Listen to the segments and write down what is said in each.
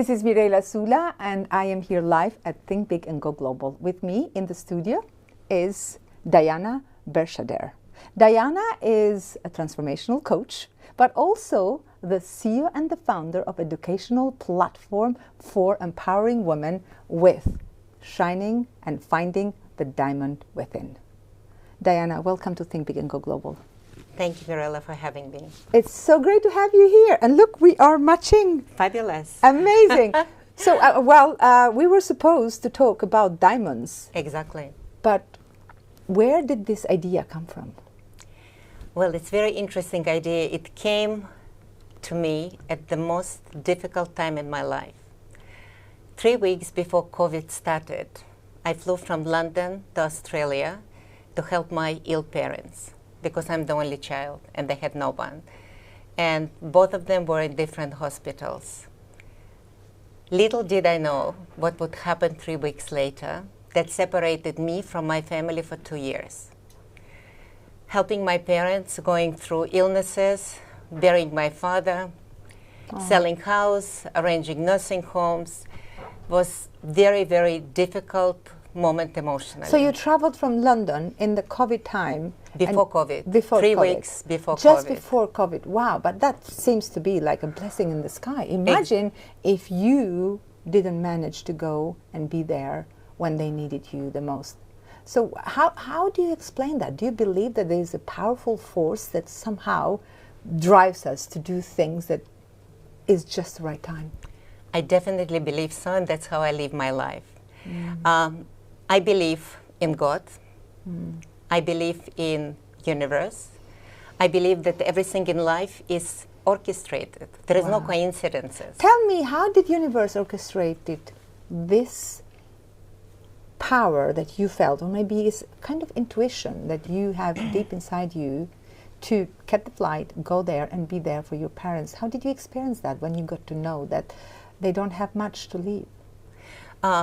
This is Mirela Sula, and I am here live at Think Big and Go Global. With me in the studio is Esther Berschader. Diana is a transformational coach, but also the CEO and the founder of educational platform for empowering women with shining and finding the diamond within. Diana, welcome to Think Big and Go Global. Thank you, Mirela, for having me. It's so great to have you here. And look, we are matching. Fabulous. Amazing. So, we were supposed to talk about diamonds. Exactly. But where did this idea come from? Well, it's a very interesting idea. It came to me at the most difficult time in my life. 3 weeks before COVID started, I flew from London to Australia to help my ill parents, because I'm the only child and they had no one. And both of them were in different hospitals. Little did I know what would happen 3 weeks later that separated me from my family for 2 years. Helping my parents, going through illnesses, burying my father, selling house, arranging nursing homes, was very, very difficult moment emotionally. So you traveled from London in the COVID time. Before COVID. Before 3 COVID. weeks before COVID. Just before COVID. Wow, but that seems to be like a blessing in the sky. Imagine if you didn't manage to go and be there when they needed you the most. So how do you explain that? Do you believe that there is a powerful force that somehow drives us to do things that is just the right time? I definitely believe so, and that's how I live my life. I believe in God. I believe in universe. I believe that everything in life is orchestrated. There is no coincidences. Tell me, how did universe orchestrate it? This power that you felt, or maybe it's kind of intuition that you have deep inside you to get the flight, go there and be there for your parents. How did you experience that when you got to know that they don't have much to leave?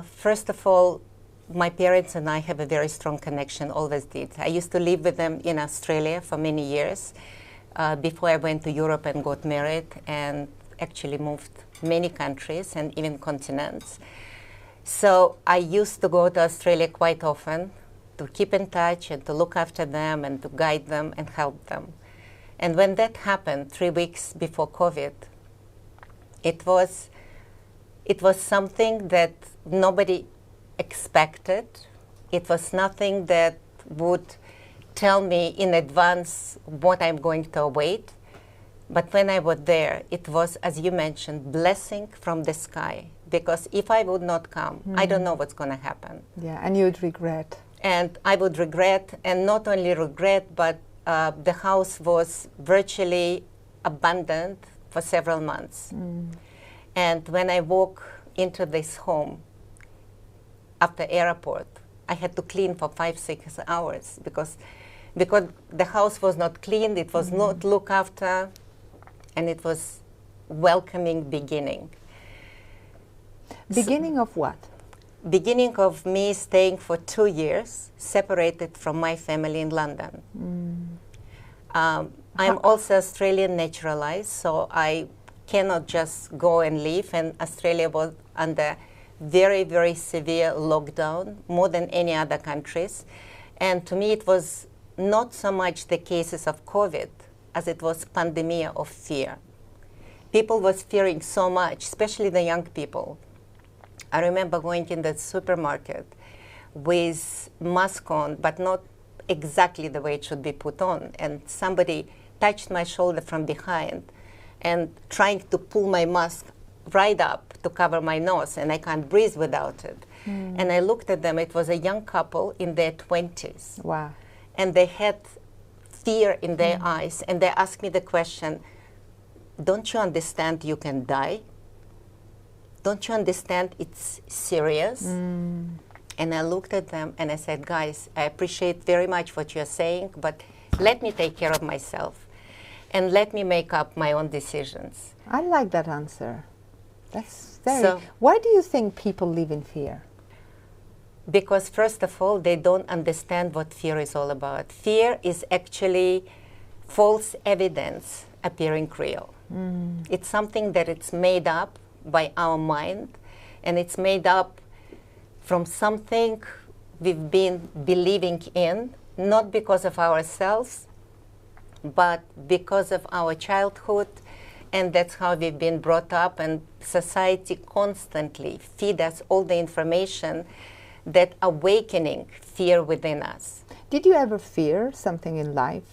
First of all, my parents and I have a very strong connection, always did. I used to live with them in Australia for many years before I went to Europe and got married, and actually moved many countries and even continents. So I used to go to Australia quite often to keep in touch and to look after them and to guide them and help them. And when that happened 3 weeks before COVID, it was something that nobody expected. It was nothing that would tell me in advance what I'm going to await. But when I was there, it was, as you mentioned, blessing from the sky. Because if I would not come, I don't know what's going to happen. Yeah, and you'd regret. And I would regret, and not only regret, but the house was virtually abandoned for several months. And when I walk into this home after airport, I had to clean for 5-6 hours because the house was not cleaned, it was not looked after, and it was welcoming beginning. Beginning of what? Beginning of me staying for 2 years, separated from my family in London. I'm also Australian naturalized, so I cannot just go and leave, and Australia was under very, very severe lockdown, more than any other countries. And to me it was not so much the cases of COVID as it was pandemia of fear. People was fearing so much, especially the young people. I remember going in the supermarket with mask on, but not exactly the way it should be put on. And somebody touched my shoulder from behind and trying to pull my mask right up to cover my nose, and I can't breathe without it. And I looked at them. It was a young couple in their 20s. Wow. And they had fear in their eyes, and they asked me the question, don't you understand you can die? Don't you understand it's serious? And I looked at them and I said, guys, I appreciate very much what you're saying, but let me take care of myself and let me make up my own decisions. I like that answer. That's very... Why do you think people live in fear? Because first of all, they don't understand what fear is all about. Fear is actually false evidence appearing real. It's something that it's made up by our mind, and it's made up from something we've been believing in, not because of ourselves, but because of our childhood, and that's how we've been brought up, and society constantly feed us all the information that awakening fear within us. Did you ever fear something in life?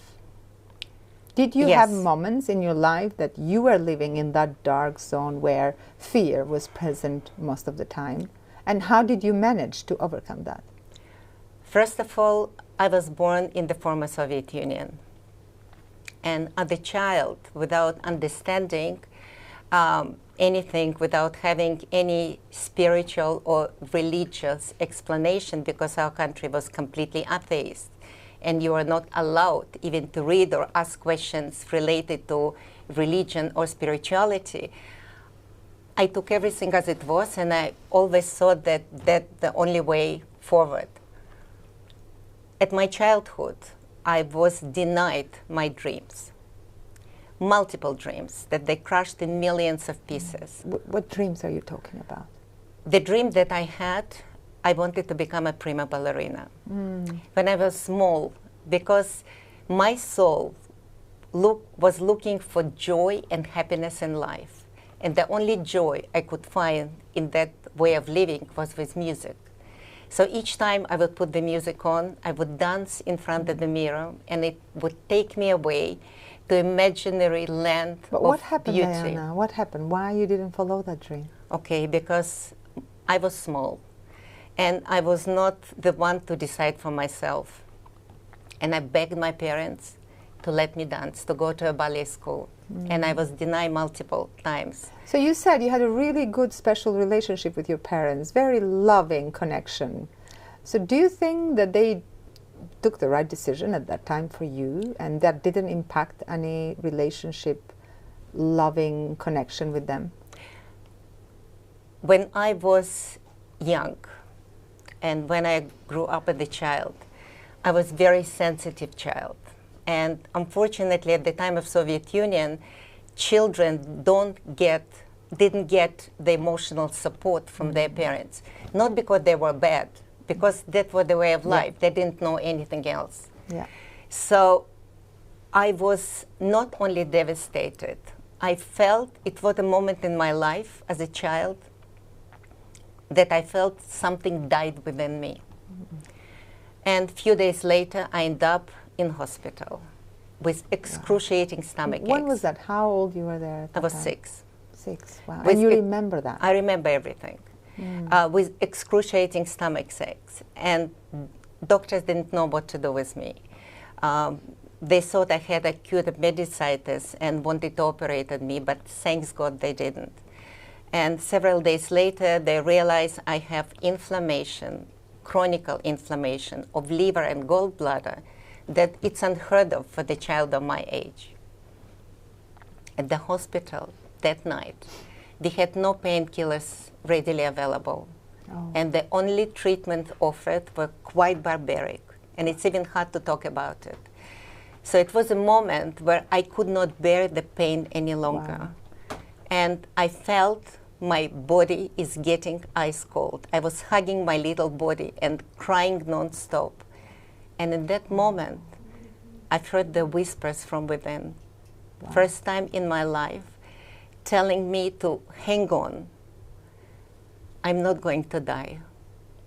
Did you Yes. have moments in your life that you were living in that dark zone where fear was present most of the time? And how did you manage to overcome that? First of all, I was born in the former Soviet Union. And as a child, without understanding anything, without having any spiritual or religious explanation, because our country was completely atheist, and you were not allowed even to read or ask questions related to religion or spirituality, I took everything as it was, and I always thought that that's the only way forward. At my childhood, I was denied my dreams, multiple dreams, that they crushed in millions of pieces. What dreams are you talking about? The dream that I had, I wanted to become a prima ballerina when I was small, because my soul was looking for joy and happiness in life. And the only joy I could find in that way of living was with music. So each time I would put the music on, I would dance in front of the mirror, and it would take me away to imaginary land But of what happened, beauty. Diana? What happened? Why you didn't follow that dream? Okay, because I was small, and I was not the one to decide for myself. And I begged my parents to let me dance, to go to a ballet school. And I was denied multiple times. So you said you had a really good special relationship with your parents, very loving connection. So do you think that they took the right decision at that time for you, and that didn't impact any relationship, loving connection with them? When I was young, and when I grew up as a child, I was a very sensitive child. And unfortunately, at the time of Soviet Union, children didn't get the emotional support from their parents. Not because they were bad, because that was the way of life. They didn't know anything else. Yeah. So I was not only devastated, I felt it was a moment in my life as a child that I felt something died within me. And a few days later, I ended up in hospital with excruciating stomach aches. When was that? How old you were there at that I was time? 6. 6, wow. With And you remember that? I remember everything. With excruciating stomach aches. And doctors didn't know what to do with me. They thought I had acute appendicitis and wanted to operate on me, but thanks God they didn't. And several days later, they realized I have inflammation, chronic inflammation of liver and gallbladder, that it's unheard of for the child of my age. At the hospital that night, they had no painkillers readily available. Oh. And the only treatment offered were quite barbaric, and it's even hard to talk about it. So it was a moment where I could not bear the pain any longer. Wow. And I felt my body is getting ice cold. I was hugging my little body and crying non-stop. And in that moment, I heard the whispers from within. Wow. First time in my life, telling me to hang on. I'm not going to die.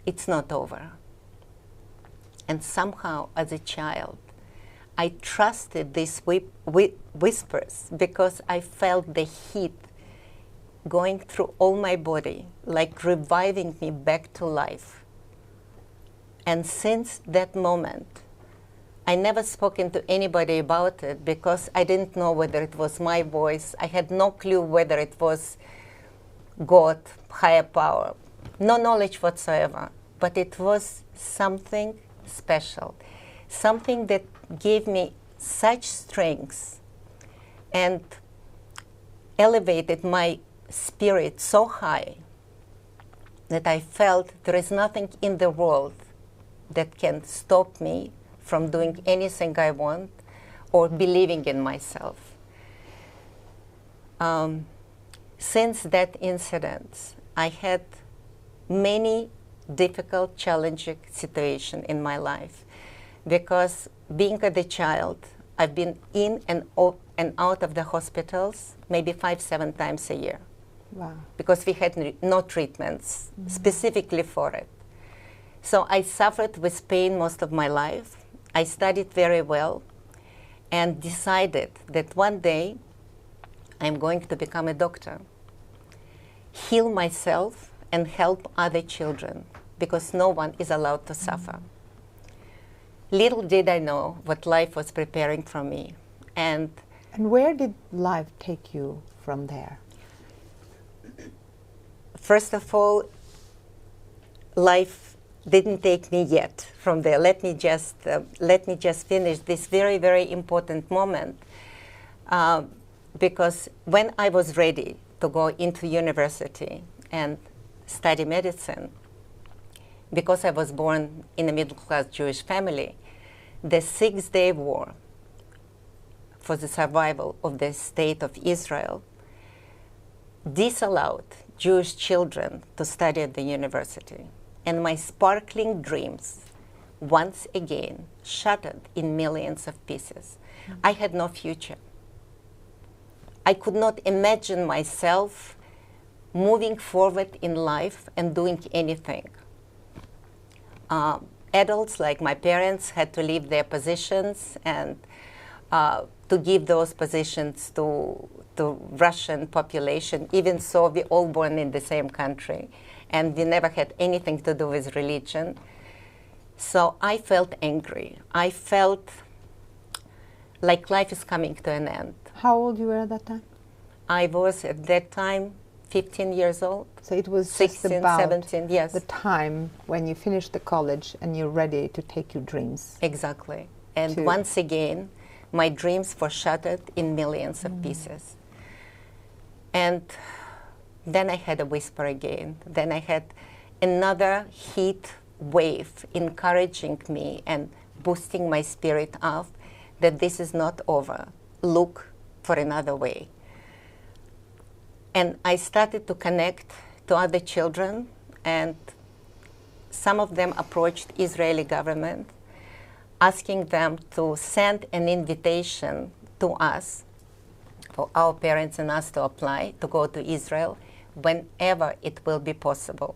It's not over. And somehow, as a child, I trusted these whispers because I felt the heat going through all my body, like reviving me back to life. And since that moment, I never spoken to anybody about it because I didn't know whether it was my voice. I had no clue whether it was God, higher power, no knowledge whatsoever. But it was something special, something that gave me such strength and elevated my spirit so high that I felt there is nothing in the world that can stop me from doing anything I want or believing in myself. Since that incident, I had many difficult, challenging situations in my life, because being a child, I've been in and out of the hospitals maybe 5-7 times a year. Wow. Because we had no treatments specifically for it. So I suffered with pain most of my life. I studied very well and decided that one day I'm going to become a doctor, heal myself and help other children, because no one is allowed to suffer. Little did I know what life was preparing for me. And where did life take you from there? First of all, life didn't take me yet from there. Let me just finish this very, very important moment, because when I was ready to go into university and study medicine, because I was born in a middle-class Jewish family, the Six-Day War for the survival of the state of Israel disallowed Jewish children to study at the university. And my sparkling dreams, once again, shattered in millions of pieces. I had no future. I could not imagine myself moving forward in life and doing anything. Adults like my parents had to leave their positions and to give those positions to Russian population. Even so, we all born in the same country, and we never had anything to do with religion. So I felt angry. I felt like life is coming to an end. How old you were at that time? I was at that time 15 years old. So it was 16, just about 17, yes. the time when you finished the college and you're ready to take your dreams. Exactly. And once again, my dreams were shattered in millions of pieces. And then I had a whisper again. Then I had another heat wave encouraging me and boosting my spirit up that this is not over. Look for another way. And I started to connect to other children, and some of them approached Israeli government, asking them to send an invitation to us, for our parents and us to apply to go to Israel whenever it will be possible.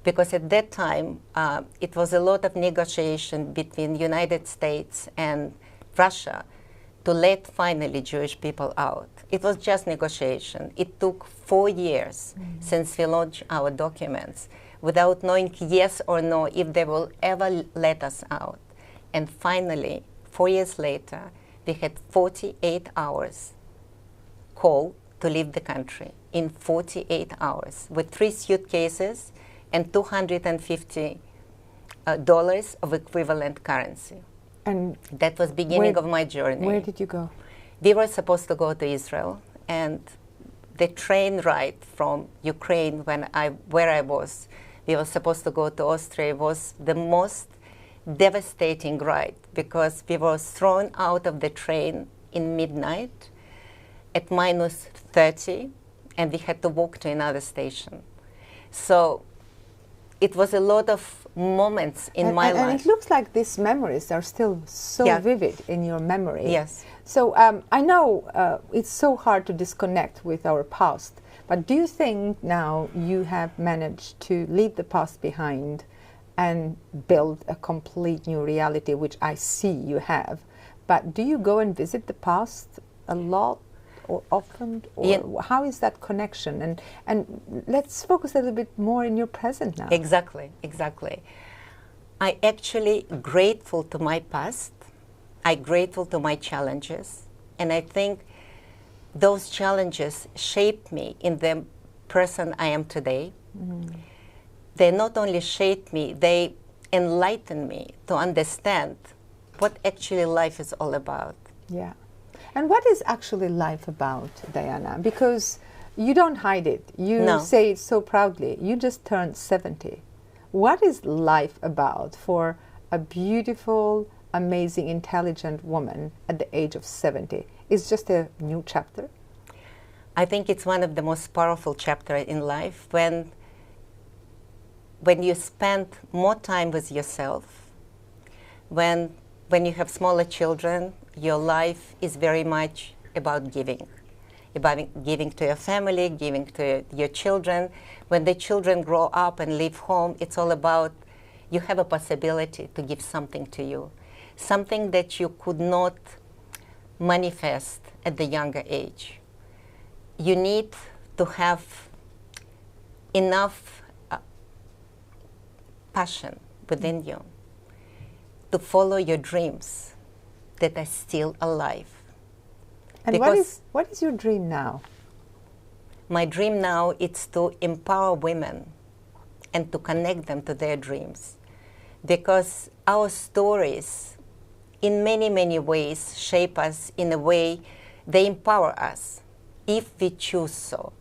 Because at that time, it was a lot of negotiation between United States and Russia to let finally Jewish people out. It was just negotiation. It took 4 years since we launched our documents without knowing yes or no if they will ever let us out. And finally, 4 years later, we had 48 hours call to leave the country in 48 hours with 3 suitcases and $250 of equivalent currency. And that was beginning of my journey. Where did you go? We were supposed to go to Israel, and the train ride from Ukraine where I was, we were supposed to go to Austria, was the most devastating ride, because we were thrown out of the train in midnight at -30, and we had to walk to another station. So it was a lot of moments in my life. And it looks like these memories are still so vivid in your memory. Yes. So I know it's so hard to disconnect with our past, but do you think now you have managed to leave the past behind and build a complete new reality, which I see you have? But do you go and visit the past a lot or often, or how is that connection? And let's focus a little bit more in your present now. Exactly, exactly. I actually grateful to my past. I'm grateful to my challenges, and I think those challenges shaped me in the person I am today. They not only shaped me, they enlightened me to understand what actually life is all about. Yeah. And what is actually life about, Diana? Because you don't hide it. You say it so proudly. You just turned 70. What is life about for a beautiful, amazing, intelligent woman at the age of 70? Is just a new chapter? I think it's one of the most powerful chapters in life when you spend more time with yourself, when you have smaller children, your life is very much about giving to your family, giving to your children. When the children grow up and leave home, it's all about you have a possibility to give something to you, something that you could not manifest at the younger age. You need to have enough passion within you to follow your dreams that are still alive. And what is your dream now? My dream now is to empower women and to connect them to their dreams, because our stories in many, many ways shape us in a way they empower us if we choose so.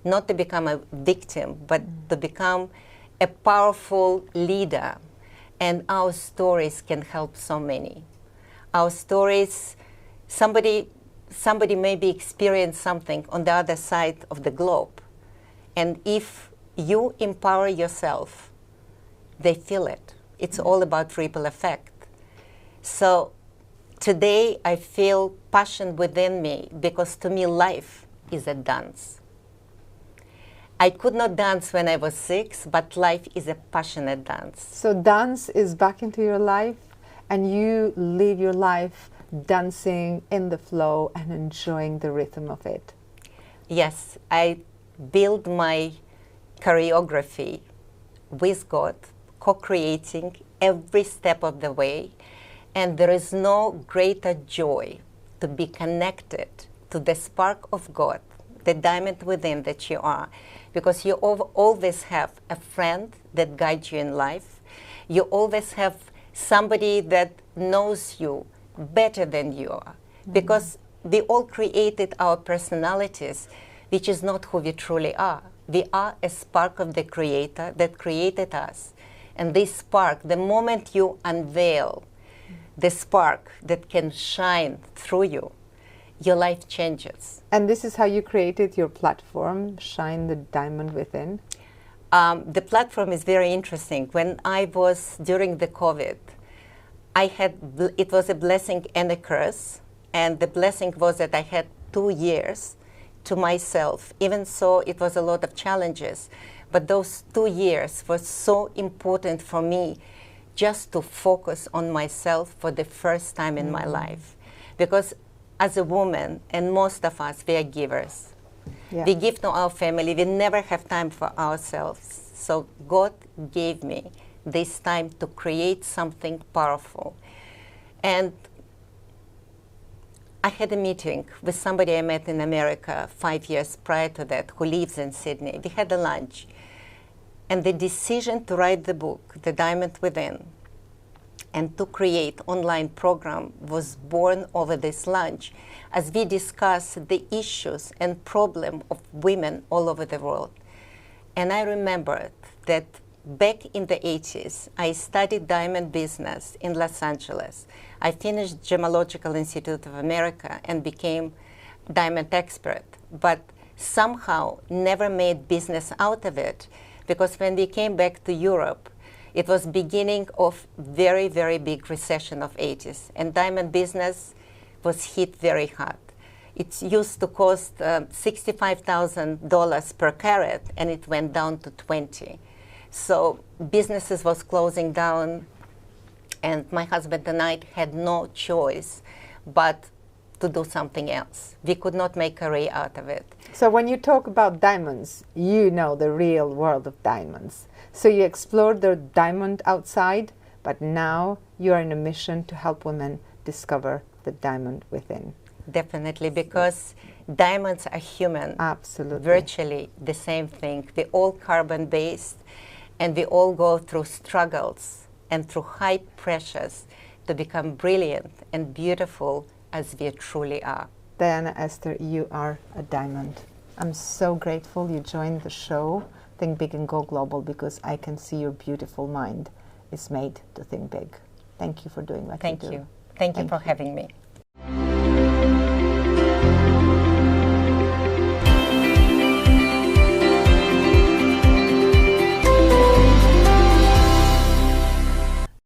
Not to become a victim, but to become a powerful leader. And our stories can help so many. Our stories, somebody maybe experienced something on the other side of the globe. And if you empower yourself, they feel it. It's all about ripple effect. So today I feel passion within me, because to me life is a dance. I could not dance when I was 6, but life is a passionate dance. So dance is back into your life, and you live your life dancing in the flow and enjoying the rhythm of it. Yes, I build my choreography with God, co-creating every step of the way, and there is no greater joy to be connected to the spark of God, the diamond within that you are, because you always have a friend that guides you in life. You always have somebody that knows you better than you are, because we all created our personalities, which is not who we truly are. We are a spark of the Creator that created us. And this spark, the moment you unveil the spark that can shine through you, your life changes. And this is how you created your platform, Shine the Diamond Within? The platform is very interesting. When I was during the COVID, it was a blessing and a curse. And the blessing was that I had 2 years to myself. Even so, it was a lot of challenges. But those 2 years were so important for me, just to focus on myself for the first time in my life. Because as a woman, and most of us, we are givers. Yeah. We give to our family. We never have time for ourselves. So God gave me this time to create something powerful. And I had a meeting with somebody I met in America 5 years prior to that, who lives in Sydney. We had a lunch. And the decision to write the book, The Diamond Within, and to create online program was born over this lunch, as we discussed the issues and problem of women all over the world. And I remembered that back in the 80s, I studied diamond business in Los Angeles. I finished Gemological Institute of America and became diamond expert, but somehow never made business out of it, because when we came back to Europe, it was beginning of very, very big recession of 80s, and diamond business was hit very hard. It used to cost $65,000 per carat, and it went down to 20. So businesses was closing down, and my husband and I had no choice but to do something else. We could not make a career out of it. So when you talk about diamonds, you know the real world of diamonds. So you explored the diamond outside, but now you are in a mission to help women discover the diamond within. Definitely, because diamonds are human. Absolutely. Virtually the same thing. We're all carbon-based, and we all go through struggles and through high pressures to become brilliant and beautiful as we truly are. Diana, Esther, you are a diamond. I'm so grateful you joined the show, Think Big and Go Global, because I can see your beautiful mind is made to think big. Thank you for doing what you do. Thank you. Thank you for having me.